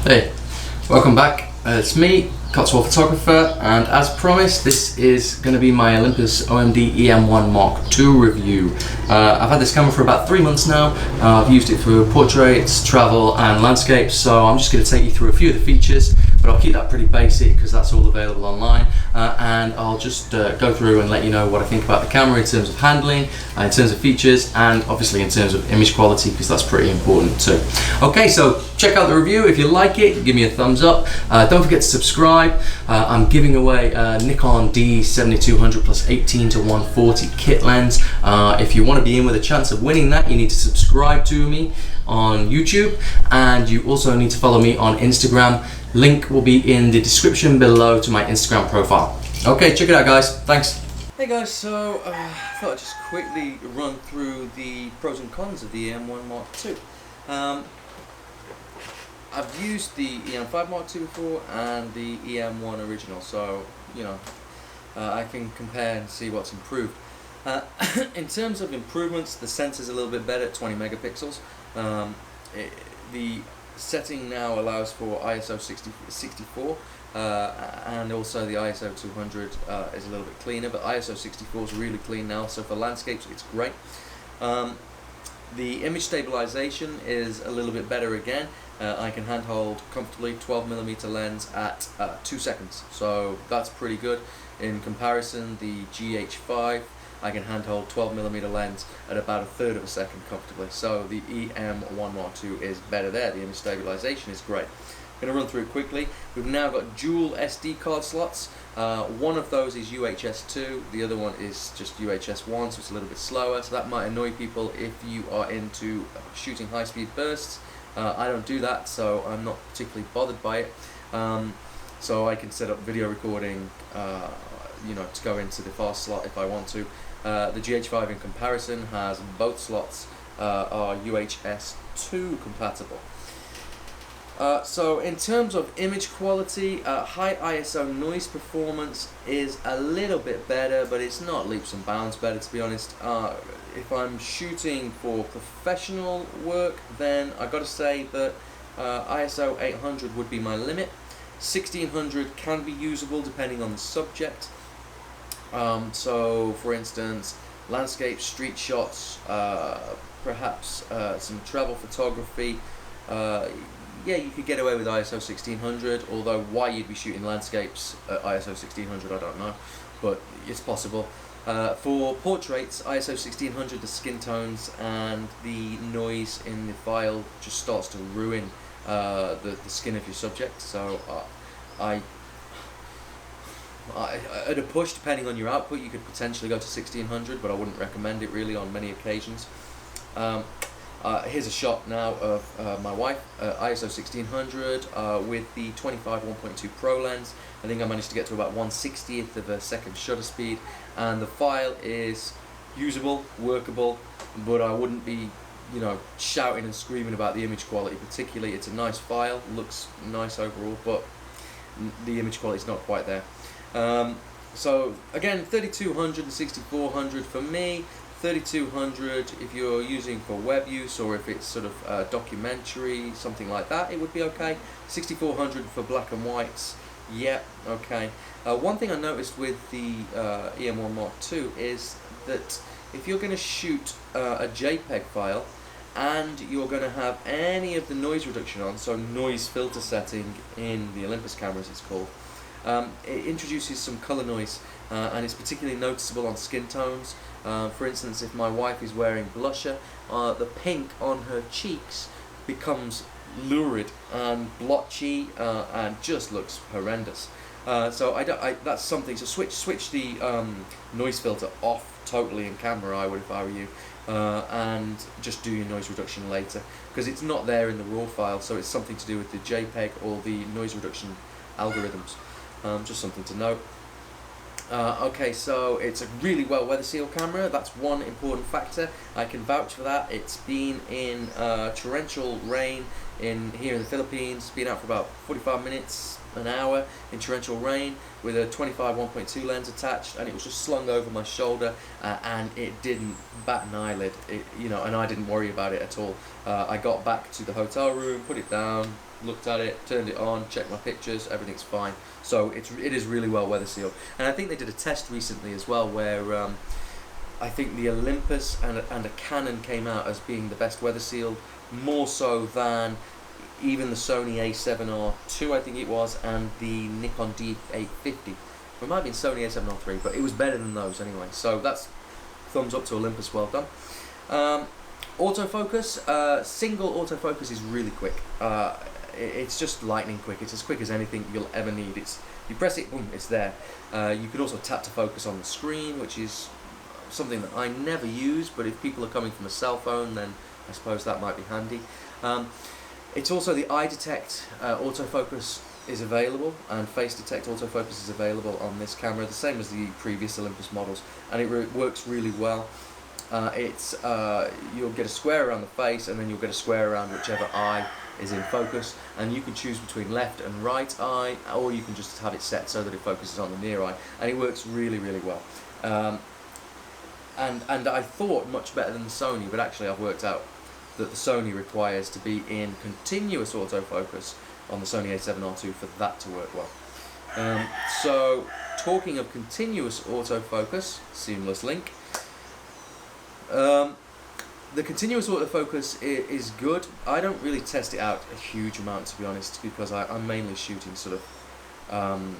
Hey, welcome back. It's me, Cotswold Photographer, and as promised, this is going to be my Olympus OMD EM1 Mark II review. I've had this camera for about 3 months now. I've used it for portraits, travel and landscapes, so I'm just going to take you through a few of the features, but I'll keep that pretty basic because that's all available online, and I'll just go through and let you know what I think about the camera in terms of handling, in terms of features, and obviously in terms of image quality, because that's pretty important too. Okay, so check out the review. If you like it, give me a thumbs up. Don't forget to subscribe. I'm giving away a Nikon D7200 plus 18 to 140 kit lens. If you want to be in with a chance of winning that, you need to subscribe to me on YouTube, and you also need to follow me on Instagram. Link will be in the description below to my Instagram profile. Okay, check it out, guys. Thanks. Hey guys, so I thought I'd just quickly run through the pros and cons of the EM1 Mark II. I've used the EM5 Mark II before and the EM1 original, so you know I can compare and see what's improved. In terms of improvements, the sensor's a little bit better at 20 megapixels. The setting now allows for ISO 64, and also the ISO 200 is a little bit cleaner, but ISO 64 is really clean now, so for landscapes it's great. The image stabilization is a little bit better again. I can handhold comfortably 12mm lens at 2 seconds, so that's pretty good. In comparison, the GH5, I can handhold 12mm lens at about 1/3 of a second comfortably, so the EM1 Mark II is better there. The image stabilization is great. I'm going to run through it quickly. We've now got dual SD card slots. One of those is UHS-2, the other one is just UHS-1, so it's a little bit slower, so that might annoy people if you are into shooting high-speed bursts. I don't do that, so I'm not particularly bothered by it. So I can set up video recording, to go into the fast slot if I want to. The GH5 in comparison has both slots are UHS-2 compatible. So in terms of image quality, high ISO noise performance is a little bit better, but it's not leaps and bounds better, to be honest. If I'm shooting for professional work, then I got to say that ISO 800 would be my limit. 1600 can be usable depending on the subject. So for instance, landscape, street shots, perhaps some travel photography. Yeah, you could get away with ISO 1600, although why you'd be shooting landscapes at ISO 1600 I don't know, but it's possible. For portraits, ISO 1600, the skin tones and the noise in the file just starts to ruin the skin of your subject, so at a push, depending on your output, you could potentially go to 1600, but I wouldn't recommend it really on many occasions. Here's a shot now of my wife, ISO 1600 with the 25 1.2 Pro lens. I think I managed to get to about 1/60th of a second shutter speed, and the file is usable, workable, but I wouldn't be shouting and screaming about the image quality particularly. It's a nice file, looks nice overall, but the image quality is not quite there. So again, 3200 and 6400 for me. 3200 if you're using for web use, or if it's sort of documentary, something like that, it would be okay. 6400 for black and whites, yeah, okay. One thing I noticed with the EM1 Mark II is that if you're going to shoot a JPEG file and you're going to have any of the noise reduction on, so noise filter setting in the Olympus cameras it's called, it introduces some color noise, and it's particularly noticeable on skin tones. For instance, if my wife is wearing blusher, the pink on her cheeks becomes lurid and blotchy and just looks horrendous. So that's something. So switch the noise filter off totally in camera, I would if I were you, and just do your noise reduction later, because it's not there in the raw file, so it's something to do with the JPEG or the noise reduction algorithms. Just something to note. Okay, so it's a really well weather sealed camera. That's one important factor. I can vouch for that. It's been in torrential rain here in the Philippines, been out for about 45 minutes, an hour in torrential rain with a 25 1.2 lens attached, and it was just slung over my shoulder, and it didn't bat an eyelid, and I didn't worry about it at all. I got back to the hotel room, put it down, looked at it, turned it on, checked my pictures, everything's fine. So it is really well weather sealed. And I think they did a test recently as well where I think the Olympus and a Canon came out as being the best weather sealed, more so than even the Sony A7III, I think it was, and the Nikon D850. It might have been Sony A7III, but it was better than those anyway. So that's thumbs up to Olympus, well done. Autofocus, single autofocus is really quick. It's just lightning quick. It's as quick as anything you'll ever need. You press it, boom, it's there. You can also tap to focus on the screen, which is something that I never use, but if people are coming from a cell phone, then I suppose that might be handy. It's also the eye detect autofocus is available, and face detect autofocus is available on this camera, the same as the previous Olympus models, and it works really well. You'll get a square around the face, and then you'll get a square around whichever eye is in focus, and you can choose between left and right eye, or you can just have it set so that it focuses on the near eye, and it works really, really well. And I thought much better than the Sony, but actually I've worked out that the Sony requires to be in continuous autofocus on the Sony A7R II for that to work well. So talking of continuous autofocus, seamless link. The continuous autofocus is good. I don't really test it out a huge amount, to be honest, because I'm mainly shooting sort of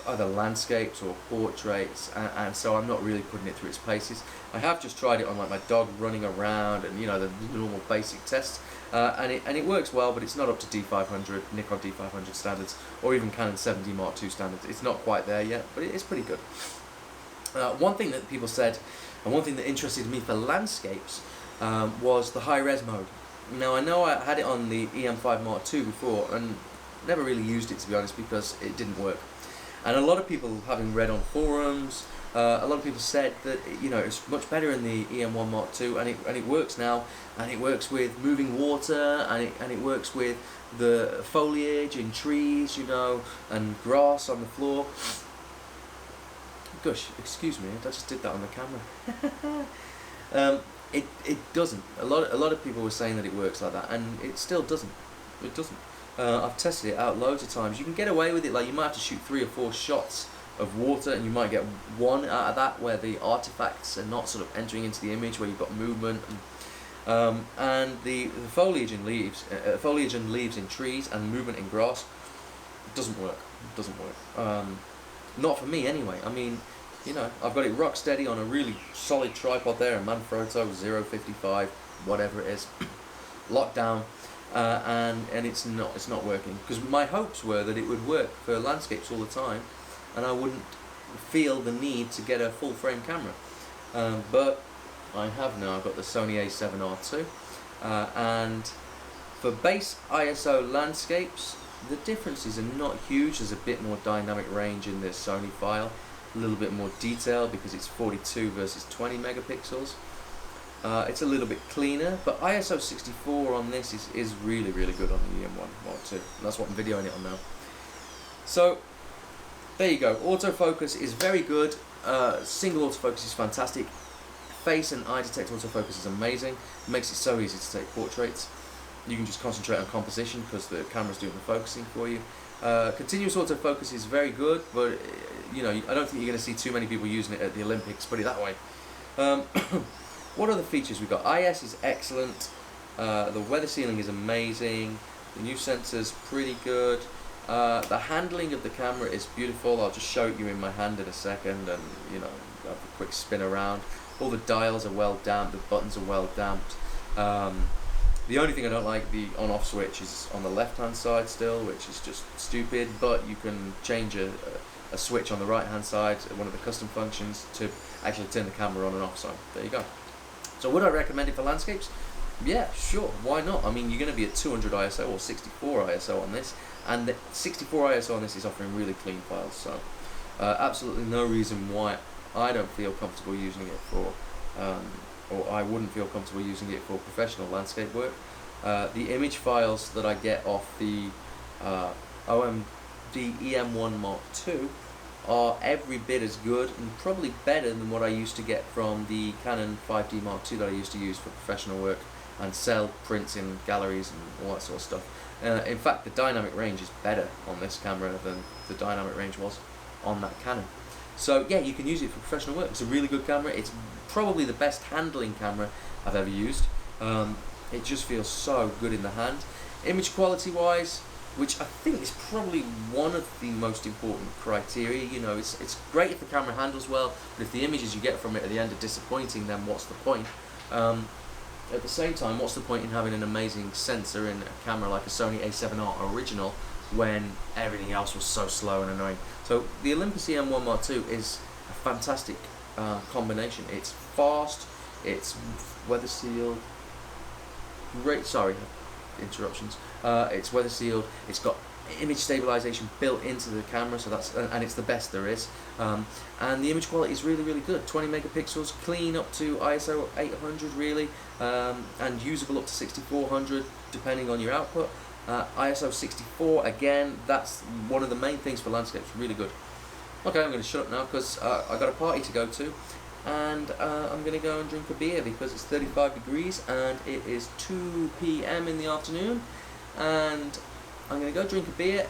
either landscapes or portraits, and so I'm not really putting it through its paces. I have just tried it on like my dog running around and the normal basic tests, and it works well, but it's not up to D500, Nikon D500 standards, or even Canon 7D Mark II standards. It's not quite there yet, but it's pretty good. One thing that people said, and one thing that interested me for landscapes, was the high-res mode. Now I know I had it on the EM5 Mark II before, and never really used it, to be honest, because it didn't work. And a lot of people, having read on forums, a lot of people said that it's much better in the EM1 Mark II, and it works now, and it works with moving water, and it works with the foliage in trees, and grass on the floor. Gosh, excuse me, I just did that on the camera. It doesn't. A lot of people were saying that it works like that, and it still doesn't. It doesn't. I've tested it out loads of times. You can get away with it, like you might have to shoot 3 or 4 shots of water, and you might get one out of that where the artifacts are not sort of entering into the image, where you've got movement, and the foliage and leaves in trees and movement in grass doesn't work. It doesn't work. Not for me anyway. I mean, I've got it rock steady on a really solid tripod there, a Manfrotto 055, whatever it is, locked down. And it's not working, because my hopes were that it would work for landscapes all the time, and I wouldn't feel the need to get a full frame camera. But I have now. I've got the Sony A7R II, and for base ISO landscapes, the differences are not huge. There's a bit more dynamic range in the Sony file, a little bit more detail because it's 42 versus 20 megapixels. It's a little bit cleaner, but ISO 64 on this is really, really good on the EM1 Mark II. And that's what I'm videoing it on now. So, there you go. Autofocus is very good. Single autofocus is fantastic. Face and eye detect autofocus is amazing. It makes it so easy to take portraits. You can just concentrate on composition because the camera's doing the focusing for you. Continuous autofocus is very good, but I don't think you're going to see too many people using it at the Olympics, put it that way. What other features we've got? IS is excellent. The weather sealing is amazing. The new sensor's pretty good. The handling of the camera is beautiful. I'll just show you in my hand in a second, and have a quick spin around. All the dials are well damped. The buttons are well damped. The only thing I don't like, the on-off switch, is on the left-hand side still, which is just stupid. But you can change a switch on the right-hand side, one of the custom functions, to actually turn the camera on and off. So there you go. So would I recommend it for landscapes? Yeah, sure, why not? I mean, you're going to be at 200 ISO or 64 ISO on this, and the 64 ISO on this is offering really clean files, so absolutely no reason why I don't feel comfortable using it for, or I wouldn't feel comfortable using it for professional landscape work. The image files that I get off the OMD EM1 Mark II are every bit as good and probably better than what I used to get from the Canon 5D Mark II that I used to use for professional work and sell prints in galleries and all that sort of stuff. In fact, the dynamic range is better on this camera than the dynamic range was on that Canon. So yeah, you can use it for professional work. It's a really good camera. It's probably the best handling camera I've ever used. It just feels so good in the hand. Image quality wise, which I think is probably one of the most important criteria. You know, it's great if the camera handles well, but if the images you get from it at the end are disappointing, then what's the point? At the same time, what's the point in having an amazing sensor in a camera like a Sony A7III original when everything else was so slow and annoying? So the Olympus EM1 Mark II is a fantastic combination. It's fast, it's weather sealed, great, sorry, interruptions. It's weather sealed, it's got image stabilization built into the camera, so that's, and it's the best there is. And the image quality is really, really good. 20 megapixels, clean up to ISO 800 really, and usable up to 6400 depending on your output. ISO 64, again, that's one of the main things for landscapes, really good. Okay, I'm going to shut up now because I got a party to go to, and I'm going to go and drink a beer because it's 35 degrees and it is 2 PM in the afternoon, and I'm going to go drink a beer,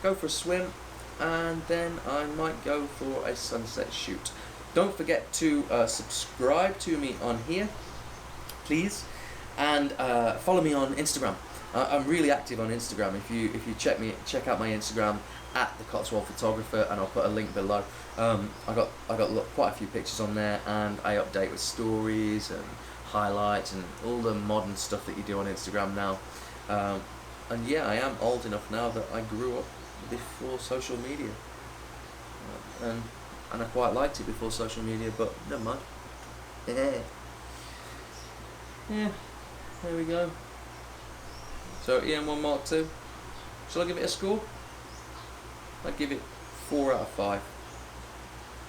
go for a swim, and then I might go for a sunset shoot. Don't forget to subscribe to me on here, please, and follow me on Instagram. I'm really active on Instagram. If you check out my Instagram at the Cotswold Photographer, and I'll put a link below. I got quite a few pictures on there, and I update with stories and highlights and all the modern stuff that you do on Instagram now. And yeah, I am old enough now that I grew up before social media, and I quite liked it before social media, but never mind. Yeah, there we go. So EM1 Mark II, shall I give it a score? I'd give it 4 out of 5,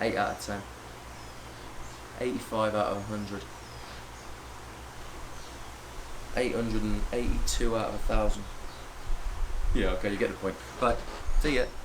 8 out of 10, 85 out of 100, 882 out of 1,000. Yeah, okay, you get the point. Right, see ya.